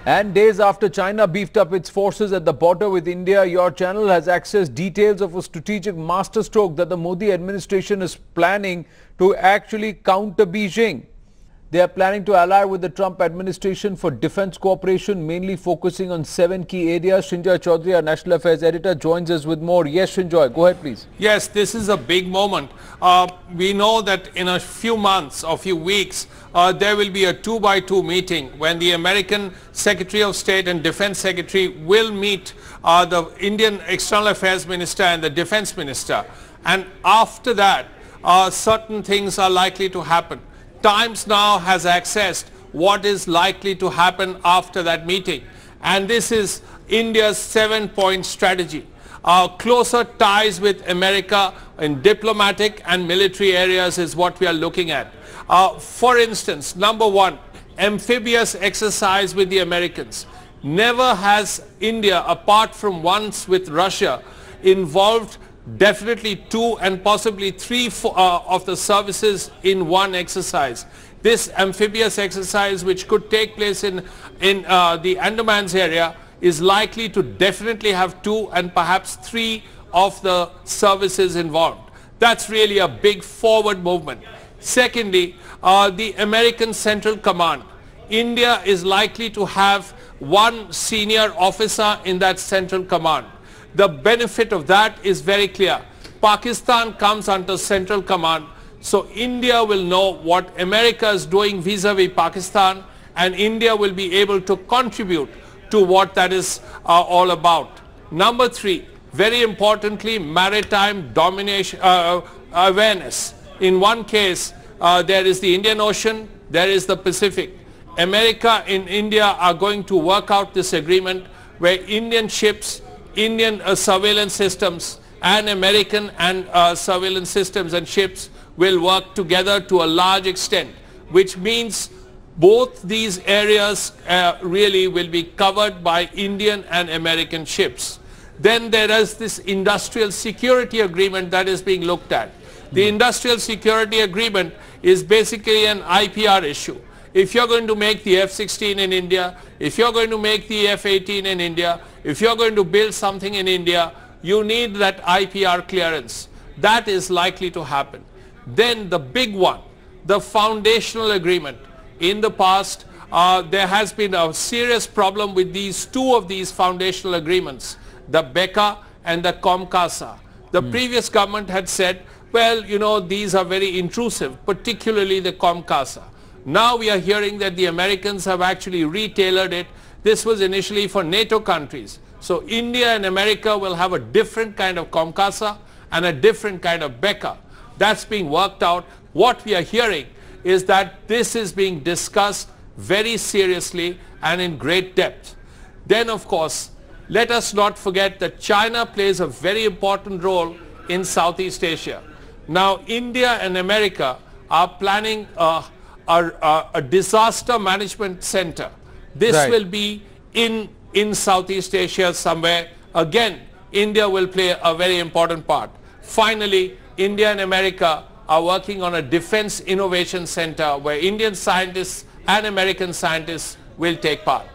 And days after China beefed up its forces at the border with India, your channel has accessed details of a strategic masterstroke that the Modi administration is planning to actually counter Beijing. They are planning to ally with the Trump administration for defense cooperation, mainly focusing on 7 key areas. Srinjoy Chaudhary, our National Affairs Editor, joins us with more. Yes, Srinjoy, go ahead, please. Yes, this is a big moment. We know that in a few months or few weeks, there will be a 2-by-2 meeting when the American Secretary of State and Defense Secretary will meet the Indian External Affairs Minister and the Defense Minister. And after that, certain things are likely to happen. Times now has accessed what is likely to happen after that meeting. And this is India's 7-point strategy. Closer ties with America in diplomatic and military areas is what we are looking at. For instance, number one, amphibious exercise with the Americans. Never has India, apart from once with Russia, involved definitely 2 and possibly 3 of the services in one exercise. This amphibious exercise, which could take place in the Andamans area, is likely to definitely have 2 and perhaps 3 of the services involved. That's really a big forward movement. Secondly, the American Central Command. India is likely to have 1 senior officer in that Central Command. The benefit of that is very clear. Pakistan comes under Central Command, so India will know what America is doing vis-a-vis Pakistan, and India will be able to contribute to what that is all about. Number 3, very importantly, maritime domination awareness. In one case, there is the Indian Ocean, there is the Pacific. America and India are going to work out this agreement where Indian ships, Indian surveillance systems and American and surveillance systems and ships will work together to a large extent, which means both these areas really will be covered by Indian and American ships. Then there is this industrial security agreement that is being looked at. The industrial security agreement is basically an IPR issue. If you're going to make the F-16 in India, if you're going to make the F-18 in India, if you're going to build something in India, you need that IPR clearance. That is likely to happen. Then the big one, the foundational agreement. In the past, there has been a serious problem with these 2 of these foundational agreements, the BECA and the COMCASA. The previous government had said, well, you know, these are very intrusive, particularly the COMCASA. Now we are hearing that the Americans have actually retailored it. This was initially for NATO countries. So India and America will have a different kind of COMCASA and a different kind of BECA. That's being worked out. What we are hearing is that this is being discussed very seriously and in great depth. Then, of course, let us not forget that China plays a very important role in Southeast Asia. Now, India and America are planning a disaster management center. This will be in Southeast Asia somewhere. Again, India will play a very important part. Finally, India and America are working on a defense innovation center where Indian scientists and American scientists will take part.